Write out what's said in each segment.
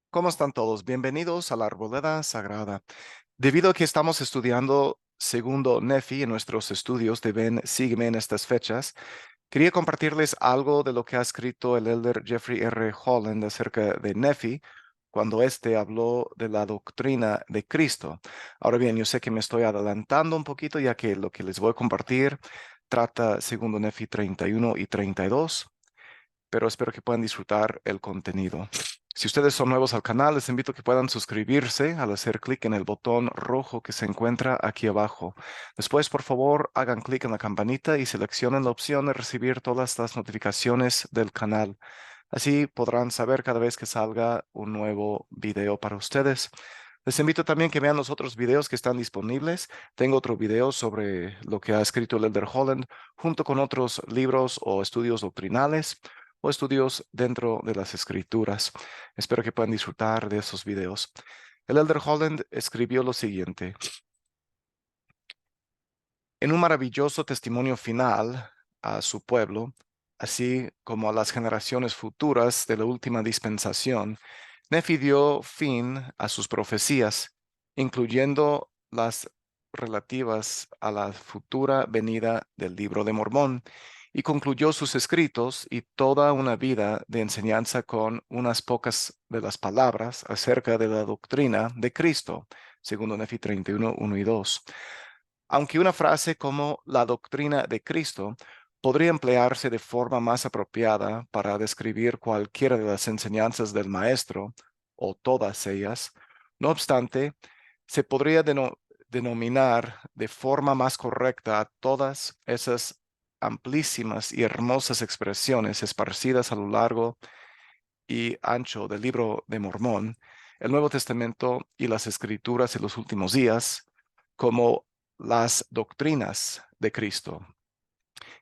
¿Cómo están todos? Bienvenidos a la Arboleda Sagrada. Debido a que estamos estudiando segundo Nefi en nuestros estudios de Ven, Sígueme en estas fechas, quería compartirles algo de lo que ha escrito el elder Jeffrey R. Holland acerca de Nefi cuando éste habló de la doctrina de Cristo. Ahora bien, yo sé que me estoy adelantando un poquito ya que lo que les voy a compartir trata segundo Nefi 31 y 32, pero espero que puedan disfrutar el contenido. Si ustedes son nuevos al canal, les invito a que puedan suscribirse al hacer clic en el botón rojo que se encuentra aquí abajo. Después, por favor, hagan clic en la campanita y seleccionen la opción de recibir todas las notificaciones del canal. Así podrán saber cada vez que salga un nuevo video para ustedes. Les invito también que vean los otros videos que están disponibles. Tengo otro video sobre lo que ha escrito el Elder Holland, junto con otros libros o estudios doctrinales o estudios dentro de las escrituras. Espero que puedan disfrutar de esos videos. El Elder Holland escribió lo siguiente: en un maravilloso testimonio final a su pueblo, así como a las generaciones futuras de la última dispensación, Nefi dio fin a sus profecías, incluyendo las relativas a la futura venida del Libro de Mormón, y concluyó sus escritos y toda una vida de enseñanza con unas pocas de las palabras acerca de la doctrina de Cristo, segundo Nefi 31, 1 y 2. Aunque una frase como la doctrina de Cristo podría emplearse de forma más apropiada para describir cualquiera de las enseñanzas del Maestro, o todas ellas, no obstante, se podría denominar de forma más correcta a todas esas amplísimas y hermosas expresiones esparcidas a lo largo y ancho del Libro de Mormón, el Nuevo Testamento y las Escrituras de los últimos días, como las doctrinas de Cristo.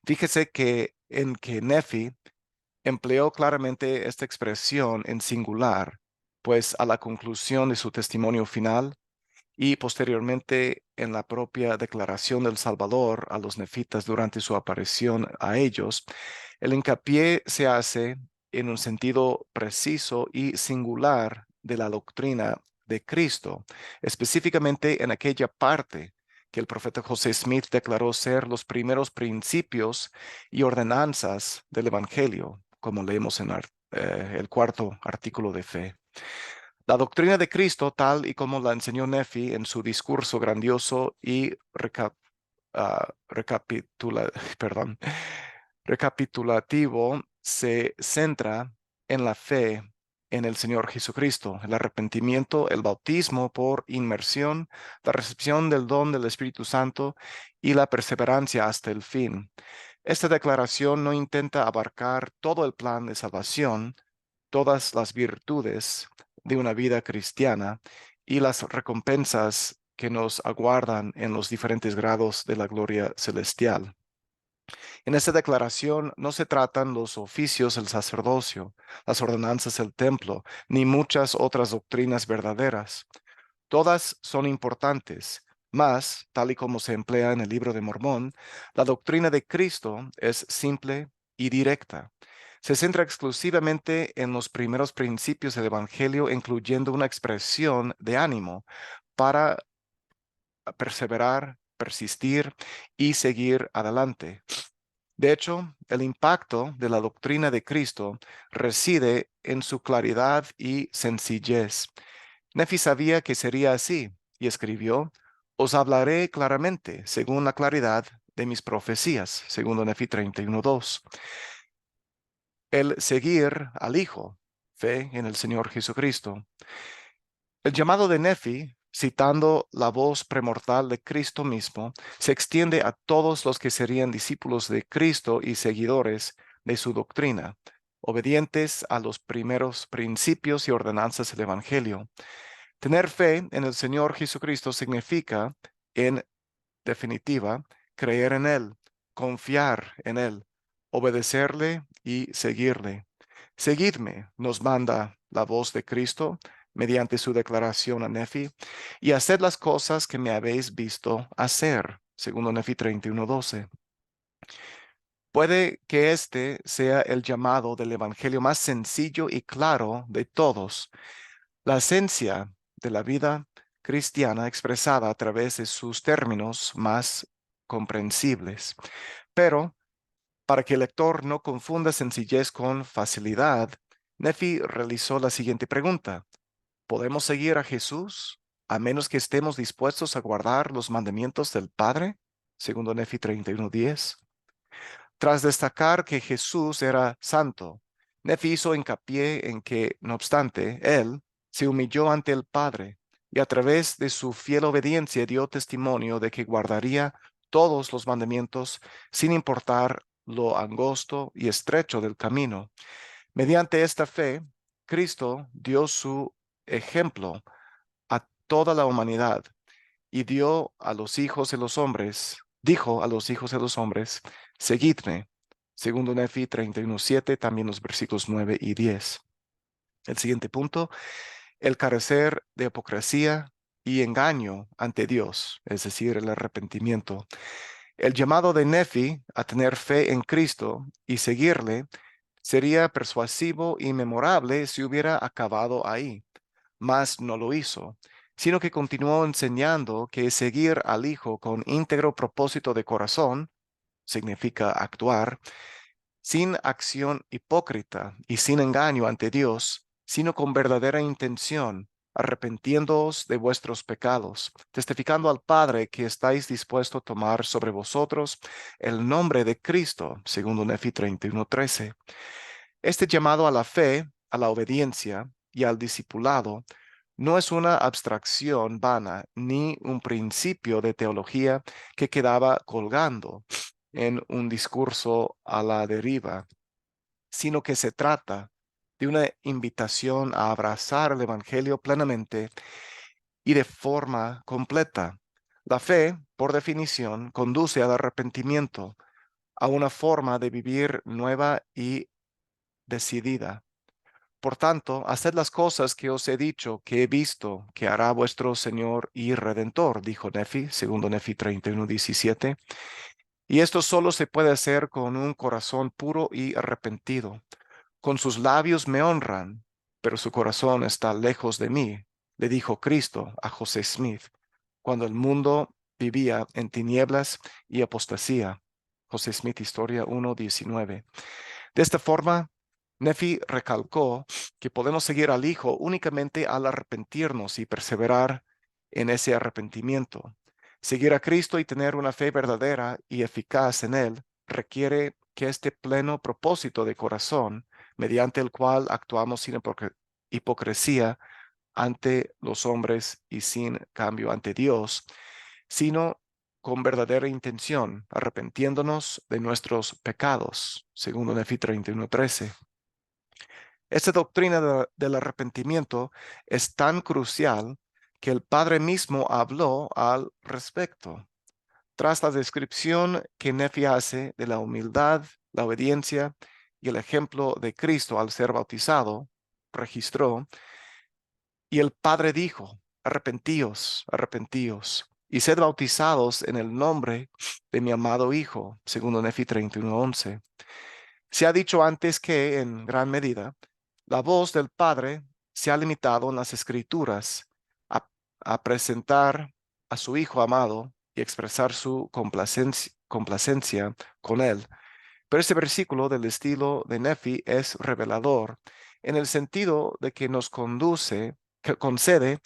Fíjese que en que Nefi empleó claramente esta expresión en singular, pues a la conclusión de su testimonio final y posteriormente en la propia declaración del Salvador a los nefitas durante su aparición a ellos, el hincapié se hace en un sentido preciso y singular de la doctrina de Cristo, específicamente en aquella parte que el profeta José Smith declaró ser los primeros principios y ordenanzas del Evangelio, como leemos en el cuarto artículo de fe. La doctrina de Cristo, tal y como la enseñó Nefi en su discurso grandioso y perdón, recapitulativo, se centra en la fe en el Señor Jesucristo, el arrepentimiento, el bautismo por inmersión, la recepción del don del Espíritu Santo y la perseverancia hasta el fin. Esta declaración no intenta abarcar todo el plan de salvación, todas las virtudes de una vida cristiana y las recompensas que nos aguardan en los diferentes grados de la gloria celestial. En esta declaración no se tratan los oficios del sacerdocio, las ordenanzas del templo, ni muchas otras doctrinas verdaderas. Todas son importantes, mas, tal y como se emplea en el Libro de Mormón, la doctrina de Cristo es simple y directa. Se centra exclusivamente en los primeros principios del Evangelio, incluyendo una expresión de ánimo para perseverar, persistir y seguir adelante. De hecho, el impacto de la doctrina de Cristo reside en su claridad y sencillez. Nefi sabía que sería así y escribió: os hablaré claramente según la claridad de mis profecías, segundo Nefi 31:2. El seguir al Hijo, fe en el Señor Jesucristo. El llamado de Nefi, citando la voz premortal de Cristo mismo, se extiende a todos los que serían discípulos de Cristo y seguidores de su doctrina, obedientes a los primeros principios y ordenanzas del Evangelio. Tener fe en el Señor Jesucristo significa, en definitiva, creer en Él, confiar en Él, obedecerle y seguirle. Seguidme, nos manda la voz de Cristo mediante su declaración a Nefi, y haced las cosas que me habéis visto hacer, segundo Nefi 31:12. Puede que este sea el llamado del Evangelio más sencillo y claro de todos. La esencia de la vida cristiana expresada a través de sus términos más comprensibles. Pero, para que el lector no confunda sencillez con facilidad, Nefi realizó la siguiente pregunta. ¿Podemos seguir a Jesús a menos que estemos dispuestos a guardar los mandamientos del Padre? Segundo Nefi 31:10. Tras destacar que Jesús era santo, Nefi hizo hincapié en que, no obstante, él se humilló ante el Padre y a través de su fiel obediencia dio testimonio de que guardaría todos los mandamientos sin importar lo angosto y estrecho del camino. Mediante esta fe, Cristo dio su ejemplo a toda la humanidad y dio a los hijos de los hombres, dijo a los hijos de los hombres, seguidme. Segundo Nefi 31:7, también los versículos 9 y 10. El siguiente punto, el carecer de hipocresía y engaño ante Dios, es decir, el arrepentimiento. El llamado de Nefi a tener fe en Cristo y seguirle sería persuasivo y memorable si hubiera acabado ahí, mas no lo hizo, sino que continuó enseñando que seguir al Hijo con íntegro propósito de corazón significa actuar sin acción hipócrita y sin engaño ante Dios, sino con verdadera intención, arrepentiéndoos de vuestros pecados, testificando al Padre que estáis dispuestos a tomar sobre vosotros el nombre de Cristo, segundo Nefi 31:13. Este llamado a la fe, a la obediencia y al discipulado no es una abstracción vana ni un principio de teología que quedaba colgando en un discurso a la deriva, sino que se trata de una invitación a abrazar el Evangelio plenamente y de forma completa. La fe, por definición, conduce al arrepentimiento, a una forma de vivir nueva y decidida. Por tanto, haced las cosas que os he dicho, que he visto, que hará vuestro Señor y Redentor, dijo Nefi, segundo Nefi 31:17. Y esto solo se puede hacer con un corazón puro y arrepentido. Con sus labios me honran, pero su corazón está lejos de mí, le dijo Cristo a José Smith, cuando el mundo vivía en tinieblas y apostasía. José Smith, Historia 1:19. De esta forma, Nefi recalcó que podemos seguir al Hijo únicamente al arrepentirnos y perseverar en ese arrepentimiento. Seguir a Cristo y tener una fe verdadera y eficaz en Él requiere que este pleno propósito de corazón, mediante el cual actuamos sin hipocresía ante los hombres y sin cambio ante Dios, sino con verdadera intención, arrepentiéndonos de nuestros pecados, según Nefi 31:13. Esta doctrina del arrepentimiento es tan crucial que el Padre mismo habló al respecto. Tras la descripción que Nefi hace de la humildad, la obediencia y el ejemplo de Cristo al ser bautizado, registró, y el Padre dijo, arrepentíos, arrepentíos, y sed bautizados en el nombre de mi amado Hijo, segundo Nefi 31:11. Se ha dicho antes que, en gran medida, la voz del Padre se ha limitado en las Escrituras a, a presentar a su Hijo amado y expresar su complacencia con él. Pero este versículo del estilo de Nefi es revelador en el sentido de que nos conduce, que concede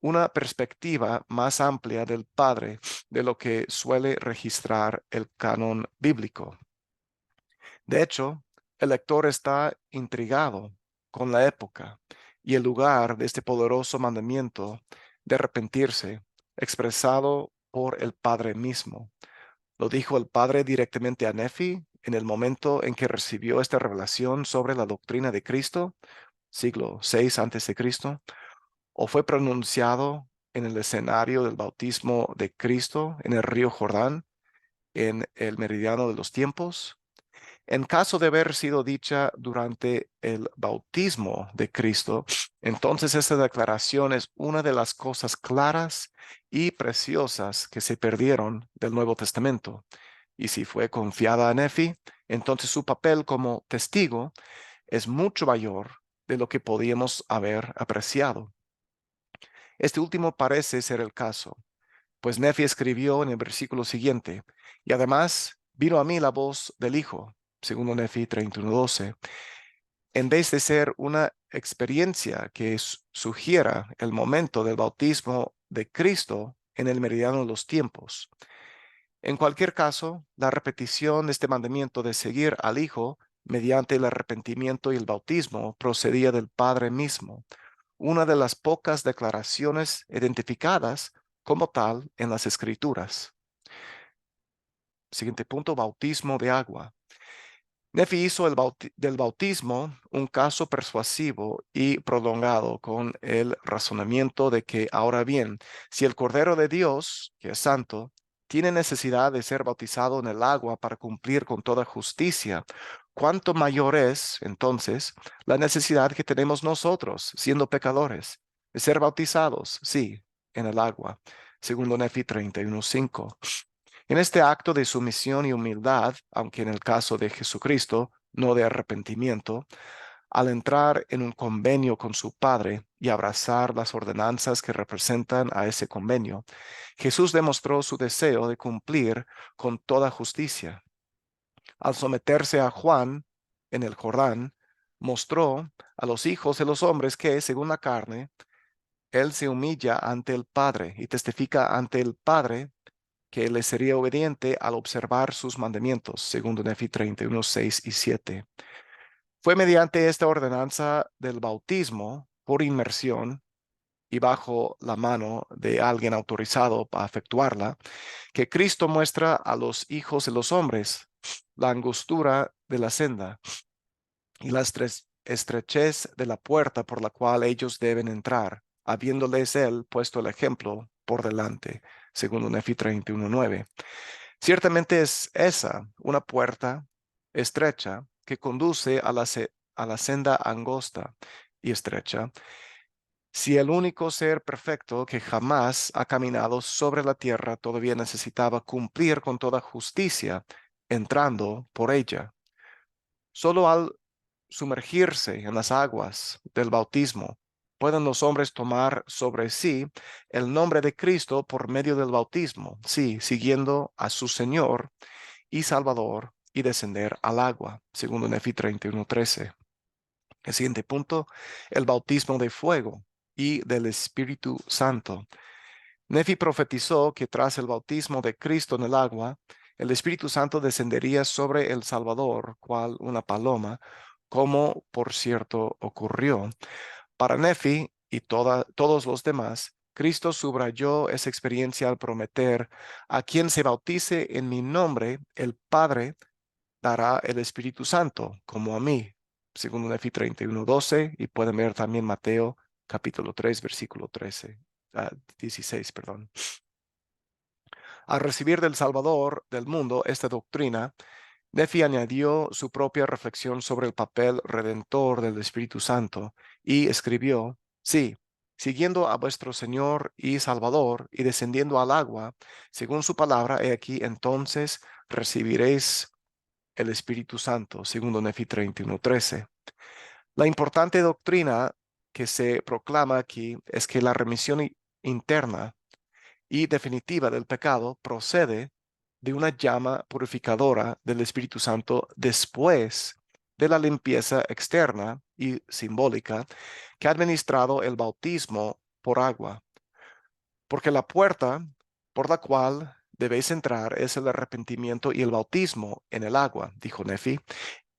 una perspectiva más amplia del Padre de lo que suele registrar el canon bíblico. De hecho, el lector está intrigado con la época y el lugar de este poderoso mandamiento de arrepentirse, expresado por el Padre mismo. Lo dijo el Padre directamente a Nefi en el momento en que recibió esta revelación sobre la doctrina de Cristo, siglo VI antes de Cristo, o fue pronunciado en el escenario del bautismo de Cristo en el río Jordán, en el meridiano de los tiempos. En caso de haber sido dicha durante el bautismo de Cristo, entonces esta declaración es una de las cosas claras y preciosas que se perdieron del Nuevo Testamento. Y si fue confiada a Nefi, entonces su papel como testigo es mucho mayor de lo que podíamos haber apreciado. Este último parece ser el caso, pues Nefi escribió en el versículo siguiente, y además vino a mí la voz del Hijo, segundo Nefi 31:12, en vez de ser una experiencia que sugiera el momento del bautismo de Cristo en el meridiano de los tiempos. En cualquier caso, la repetición de este mandamiento de seguir al Hijo mediante el arrepentimiento y el bautismo procedía del Padre mismo, una de las pocas declaraciones identificadas como tal en las Escrituras. Siguiente punto, bautismo de agua. Nefi hizo del bautismo un caso persuasivo y prolongado con el razonamiento de que, ahora bien, si el Cordero de Dios, que es santo, tiene necesidad de ser bautizado en el agua para cumplir con toda justicia, ¿cuánto mayor es, entonces, la necesidad que tenemos nosotros, siendo pecadores, de ser bautizados, sí, en el agua? Segundo Nefi 31:5. En este acto de sumisión y humildad, aunque en el caso de Jesucristo, no de arrepentimiento, al entrar en un convenio con su Padre y abrazar las ordenanzas que representan a ese convenio, Jesús demostró su deseo de cumplir con toda justicia. Al someterse a Juan en el Jordán, mostró a los hijos de los hombres que, según la carne, él se humilla ante el Padre y testifica ante el Padre que le sería obediente al observar sus mandamientos, segundo Nefi 31, 6 y 7. Fue mediante esta ordenanza del bautismo por inmersión y bajo la mano de alguien autorizado para efectuarla, que Cristo muestra a los hijos de los hombres la angostura de la senda y la estrechez de la puerta por la cual ellos deben entrar, habiéndoles él puesto el ejemplo por delante, segundo Nefi 31:9. Ciertamente es esa una puerta estrecha que conduce a la senda angosta y estrecha. Si el único ser perfecto que jamás ha caminado sobre la tierra todavía necesitaba cumplir con toda justicia, entrando por ella, solo al sumergirse en las aguas del bautismo, pueden los hombres tomar sobre sí el nombre de Cristo por medio del bautismo, sí, siguiendo a su Señor y Salvador y descender al agua, segundo Nefi 31:13. El siguiente punto, el bautismo de fuego y del Espíritu Santo. Nefi profetizó que tras el bautismo de Cristo en el agua, el Espíritu Santo descendería sobre el Salvador, cual una paloma, como por cierto ocurrió. Para Nefi y todos los demás, Cristo subrayó esa experiencia al prometer: a quien se bautice en mi nombre, el Padre dará el Espíritu Santo, como a mí. Segundo Nefi 31:12, y pueden ver también Mateo capítulo 3, versículo 16, perdón. Al recibir del Salvador del mundo esta doctrina, Nefi añadió su propia reflexión sobre el papel redentor del Espíritu Santo y escribió: sí, siguiendo a vuestro Señor y Salvador y descendiendo al agua, según su palabra, he aquí entonces recibiréis el Espíritu Santo, segundo Nefi 31:13. La importante doctrina que se proclama aquí es que la remisión interna y definitiva del pecado procede de una llama purificadora del Espíritu Santo después de la limpieza externa y simbólica que ha administrado el bautismo por agua. Porque la puerta por la cual debéis entrar es el arrepentimiento y el bautismo en el agua, dijo Nefi.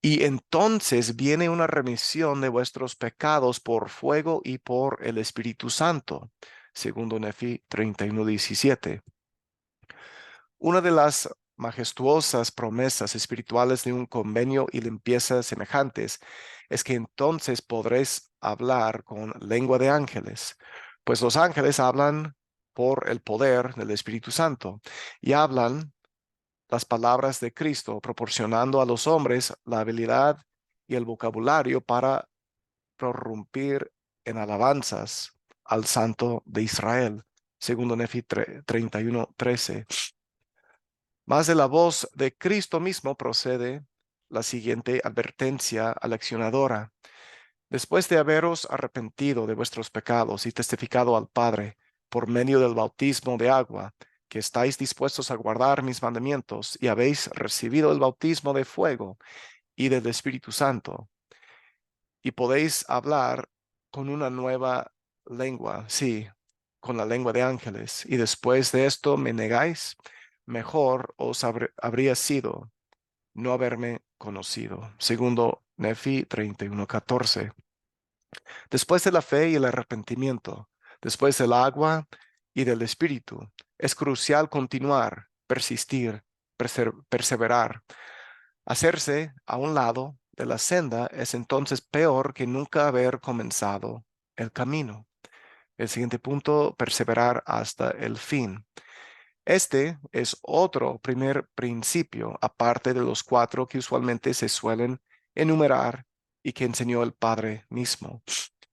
Y entonces viene una remisión de vuestros pecados por fuego y por el Espíritu Santo. Segundo Nefi 31:17. Una de las majestuosas promesas espirituales de un convenio y limpieza semejantes es que entonces podréis hablar con lengua de ángeles, pues los ángeles hablan por el poder del Espíritu Santo y hablan las palabras de Cristo, proporcionando a los hombres la habilidad y el vocabulario para prorrumpir en alabanzas al Santo de Israel. Segundo Nefi 31:13. Más de la voz de Cristo mismo procede la siguiente advertencia aleccionadora. Después de haberos arrepentido de vuestros pecados y testificado al Padre por medio del bautismo de agua, que estáis dispuestos a guardar mis mandamientos y habéis recibido el bautismo de fuego y del Espíritu Santo, y podéis hablar con una nueva lengua, sí, con la lengua de ángeles, y después de esto me negáis, mejor os habría sido no haberme conocido. Segundo Nefi 31:14. Después de la fe y el arrepentimiento, después del agua y del Espíritu, es crucial continuar, persistir, perseverar. Hacerse a un lado de la senda es entonces peor que nunca haber comenzado el camino. El siguiente punto, perseverar hasta el fin. Este es otro primer principio, aparte de los cuatro que usualmente se suelen enumerar y que enseñó el Padre mismo.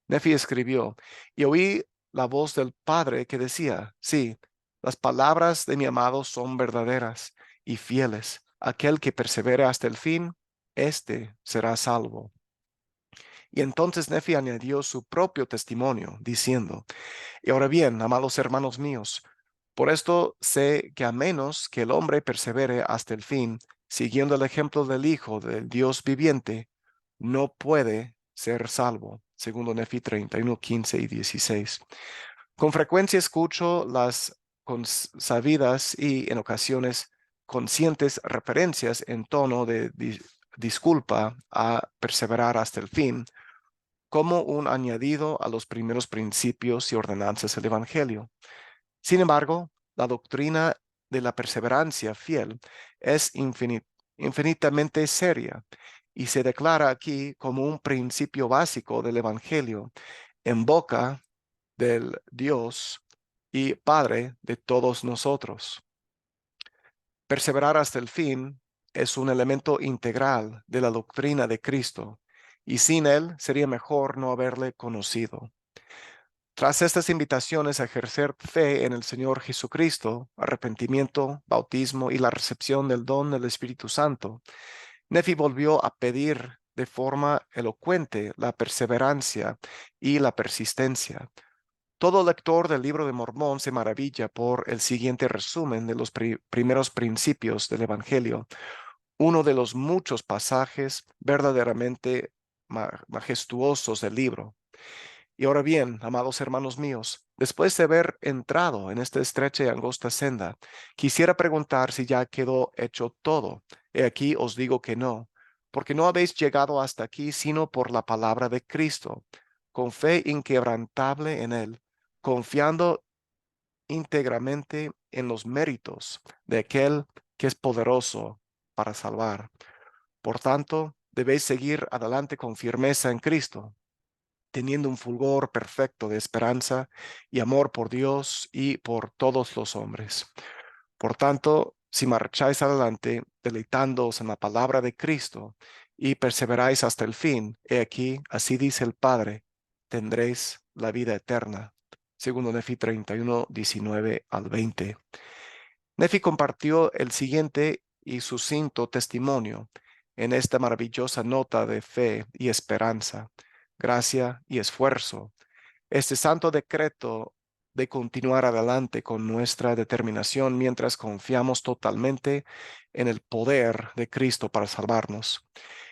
Nefi escribió, y oí la voz del Padre que decía, sí, las palabras de mi amado son verdaderas y fieles. Aquel que persevere hasta el fin, éste será salvo. Y entonces Nefi añadió su propio testimonio, diciendo, y ahora bien, amados hermanos míos, por esto sé que a menos que el hombre persevere hasta el fin, siguiendo el ejemplo del Hijo del Dios viviente, no puede ser salvo. Segundo Nefi 31:15 y 16. Con frecuencia escucho las consabidas y en ocasiones conscientes referencias en tono de disculpa a perseverar hasta el fin como un añadido a los primeros principios y ordenanzas del Evangelio. Sin embargo, la doctrina de la perseverancia fiel es infinitamente seria y se declara aquí como un principio básico del Evangelio en boca del Dios y Padre de todos nosotros. Perseverar hasta el fin es un elemento integral de la doctrina de Cristo y sin él sería mejor no haberle conocido. Tras estas invitaciones a ejercer fe en el Señor Jesucristo, arrepentimiento, bautismo y la recepción del don del Espíritu Santo, Nefi volvió a pedir de forma elocuente la perseverancia y la persistencia. Todo lector del libro de Mormón se maravilla por el siguiente resumen de los primeros principios del Evangelio, uno de los muchos pasajes verdaderamente majestuosos del libro. Y ahora bien, amados hermanos míos, después de haber entrado en esta estrecha y angosta senda, quisiera preguntar si ya quedó hecho todo. He aquí os digo que no, porque no habéis llegado hasta aquí sino por la palabra de Cristo, con fe inquebrantable en él, confiando íntegramente en los méritos de aquel que es poderoso para salvar. Por tanto, debéis seguir adelante con firmeza en Cristo, teniendo un fulgor perfecto de esperanza y amor por Dios y por todos los hombres. Por tanto, si marcháis adelante, deleitándoos en la palabra de Cristo y perseveráis hasta el fin, he aquí, así dice el Padre, tendréis la vida eterna. Segundo Nefi 31:19 al 20. Nefi compartió el siguiente y sucinto testimonio en esta maravillosa nota de fe y esperanza, gracia y esfuerzo. Este santo decreto de continuar adelante con nuestra determinación mientras confiamos totalmente en el poder de Cristo para salvarnos.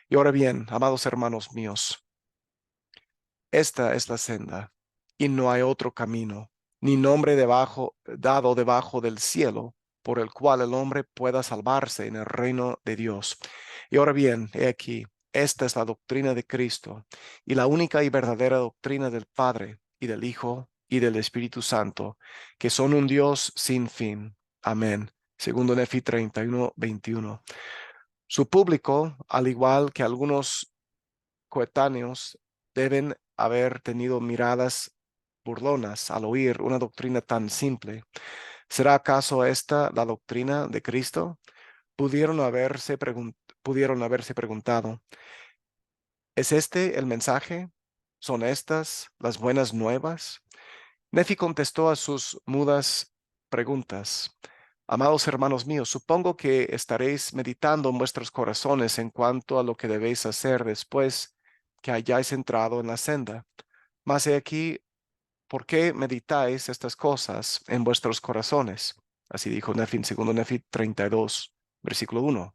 Y ahora bien, amados hermanos míos, esta es la senda, y no hay otro camino, ni nombre dado debajo del cielo, por el cual el hombre pueda salvarse en el reino de Dios. Y ahora bien, he aquí, esta es la doctrina de Cristo, y la única y verdadera doctrina del Padre, y del Hijo, y del Espíritu Santo, que son un Dios sin fin. Amén. Segundo Nefi 31:21. Su público, al igual que algunos coetáneos, deben haber tenido miradas burlonas al oír una doctrina tan simple. ¿Será acaso esta la doctrina de Cristo? Pudieron haberse preguntado, ¿es este el mensaje? ¿Son estas las buenas nuevas? Nefi contestó a sus mudas preguntas. Amados hermanos míos, supongo que estaréis meditando en vuestros corazones en cuanto a lo que debéis hacer después que hayáis entrado en la senda. Mas he aquí, ¿por qué meditáis estas cosas en vuestros corazones? Así dijo Nefi en 2 Nefi 32, versículo 1.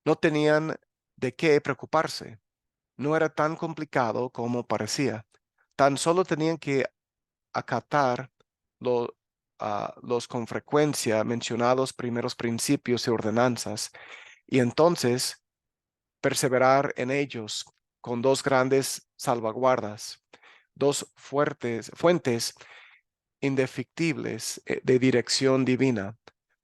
No tenían de qué preocuparse. No era tan complicado como parecía. Tan solo tenían que acatar lo- los con frecuencia mencionados primeros principios y ordenanzas, y entonces perseverar en ellos con dos grandes salvaguardas, dos fuentes indefectibles de dirección divina.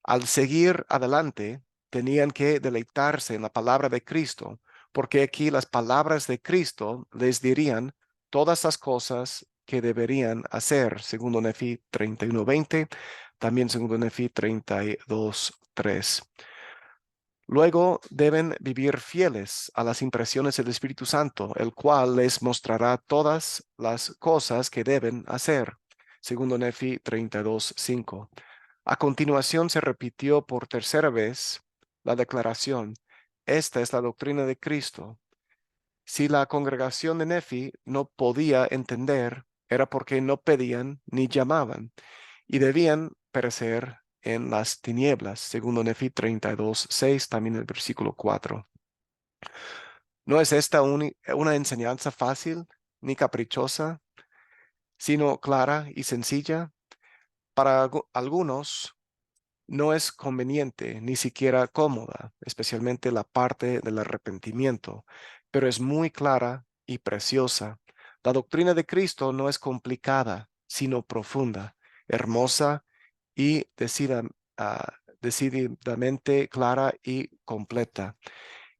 Al seguir adelante, tenían que deleitarse en la palabra de Cristo, porque aquí las palabras de Cristo les dirían todas las cosas que deberían hacer, segundo Nefi 31:20, también segundo Nefi 32:3. Luego deben vivir fieles a las impresiones del Espíritu Santo, el cual les mostrará todas las cosas que deben hacer. Segundo Nefi 32:5. A continuación se repitió por tercera vez la declaración: esta es la doctrina de Cristo. Si la congregación de Nefi no podía entender, era porque no pedían ni llamaban, y debían perecer en las tinieblas, segundo Nefi 32:6, también el versículo 4. ¿No es esta una enseñanza fácil ni caprichosa, sino clara y sencilla? Para algunos no es conveniente, ni siquiera cómoda, especialmente la parte del arrepentimiento, pero es muy clara y preciosa. La doctrina de Cristo no es complicada, sino profunda, hermosa y decididamente clara y completa.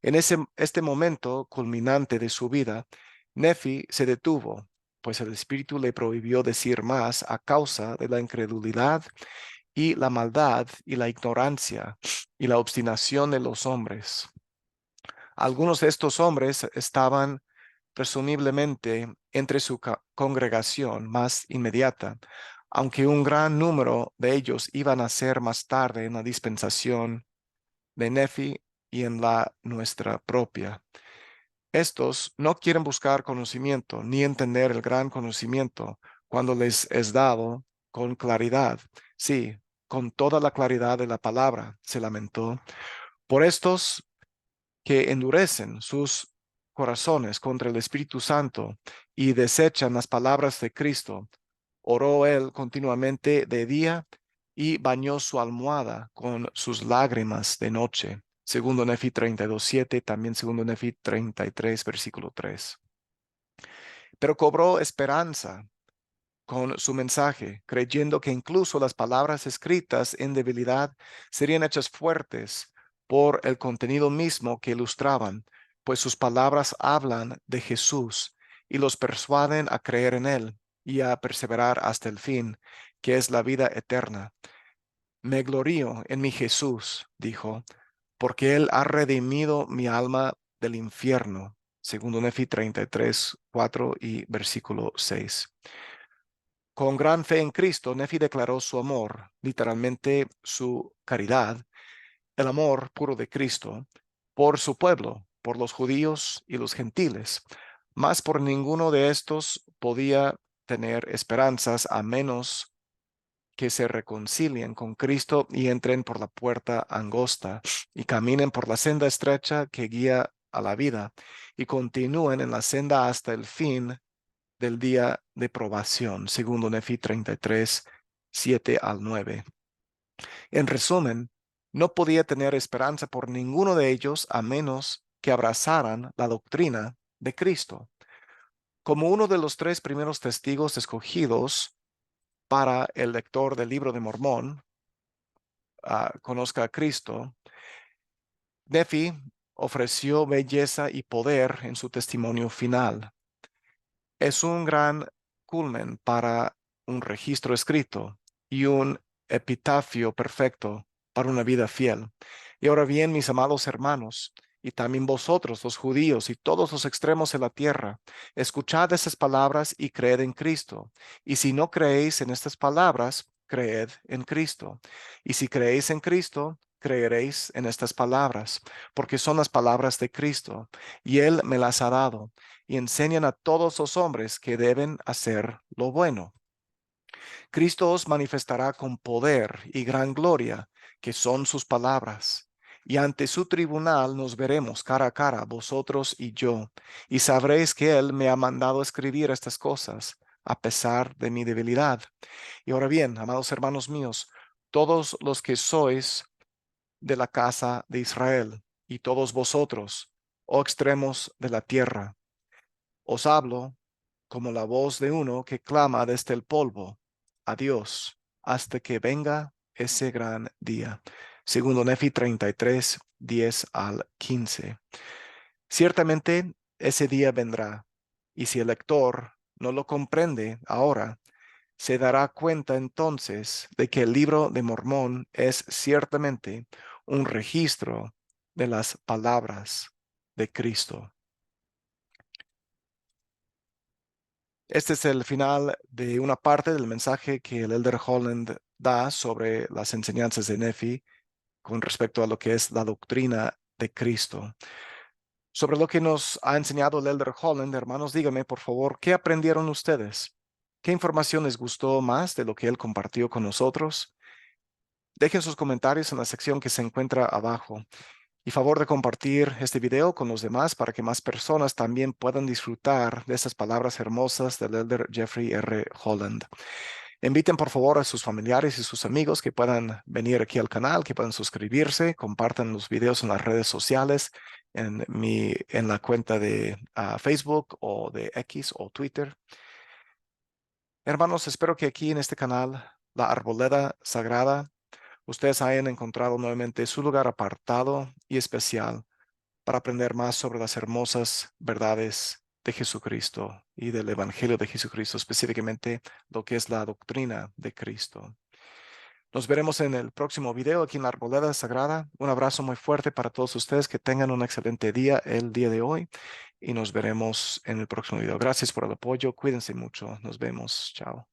En este momento culminante de su vida, Nefi se detuvo, pues el Espíritu le prohibió decir más a causa de la incredulidad y la maldad y la ignorancia y la obstinación de los hombres. Algunos de estos hombres estaban presumiblemente entre su congregación más inmediata, aunque un gran número de ellos iban a ser más tarde en la dispensación de Nefi y en la nuestra propia. Estos no quieren buscar conocimiento ni entender el gran conocimiento cuando les es dado con claridad. Sí, con toda la claridad de la palabra, se lamentó. Por estos que endurecen sus corazones contra el Espíritu Santo y desechan las palabras de Cristo, oró él continuamente de día y bañó su almohada con sus lágrimas de noche. Segundo Nefi 32:7, también segundo Nefi 33, versículo 3. Pero cobró esperanza con su mensaje, creyendo que incluso las palabras escritas en debilidad serían hechas fuertes por el contenido mismo que ilustraban, pues sus palabras hablan de Jesús y los persuaden a creer en él y a perseverar hasta el fin, que es la vida eterna. Me glorío en mi Jesús, dijo, porque él ha redimido mi alma del infierno. Segundo Nefi 33:4 y versículo 6. Con gran fe en Cristo, Nefi declaró su amor, literalmente su caridad, el amor puro de Cristo, por su pueblo, por los judíos y los gentiles. Mas por ninguno de estos podía tener esperanzas a menos que se reconcilien con Cristo y entren por la puerta angosta y caminen por la senda estrecha que guía a la vida y continúen en la senda hasta el fin del día de probación, segundo Nefi 33, 7 al 9. En resumen, no podía tener esperanza por ninguno de ellos a menos que abrazaran la doctrina de Cristo. Como uno de los tres primeros testigos escogidos para el lector del libro de Mormón, conozca a Cristo, Nefi ofreció belleza y poder en su testimonio final. Es un gran culmen para un registro escrito y un epitafio perfecto para una vida fiel. Y ahora bien, mis amados hermanos, y también vosotros, los judíos y todos los extremos de la tierra, escuchad esas palabras y creed en Cristo. Y si no creéis en estas palabras, creed en Cristo. Y si creéis en Cristo, creeréis en estas palabras, porque son las palabras de Cristo, y Él me las ha dado, y enseñan a todos los hombres que deben hacer lo bueno. Cristo os manifestará con poder y gran gloria, que son sus palabras. Y ante su tribunal nos veremos cara a cara, vosotros y yo, y sabréis que Él me ha mandado escribir estas cosas, a pesar de mi debilidad. Y ahora bien, amados hermanos míos, todos los que sois de la casa de Israel, y todos vosotros, oh extremos de la tierra, os hablo como la voz de uno que clama desde el polvo a Dios hasta que venga ese gran día. Segundo Nefi 33, 10 al 15. Ciertamente ese día vendrá, y si el lector no lo comprende ahora, se dará cuenta entonces de que el libro de Mormón es ciertamente un registro de las palabras de Cristo. Este es el final de una parte del mensaje que el Elder Holland da sobre las enseñanzas de Nefi con respecto a lo que es la doctrina de Cristo. Sobre lo que nos ha enseñado el Elder Holland, hermanos, díganme por favor, ¿qué aprendieron ustedes? ¿Qué información les gustó más de lo que él compartió con nosotros? Dejen sus comentarios en la sección que se encuentra abajo. Y favor de compartir este video con los demás para que más personas también puedan disfrutar de estas palabras hermosas del Elder Jeffrey R. Holland. Inviten por favor a sus familiares y sus amigos que puedan venir aquí al canal, que puedan suscribirse, compartan los videos en las redes sociales, en la cuenta de Facebook o de X o Twitter. Hermanos, espero que aquí en este canal, La Arboleda Sagrada, ustedes hayan encontrado nuevamente su lugar apartado y especial para aprender más sobre las hermosas verdades de Jesucristo y del Evangelio de Jesucristo, específicamente lo que es la doctrina de Cristo. Nos veremos en el próximo video aquí en la Arboleda Sagrada. Un abrazo muy fuerte para todos ustedes. Que tengan un excelente día el día de hoy y nos veremos en el próximo video. Gracias por el apoyo. Cuídense mucho. Nos vemos. Chao.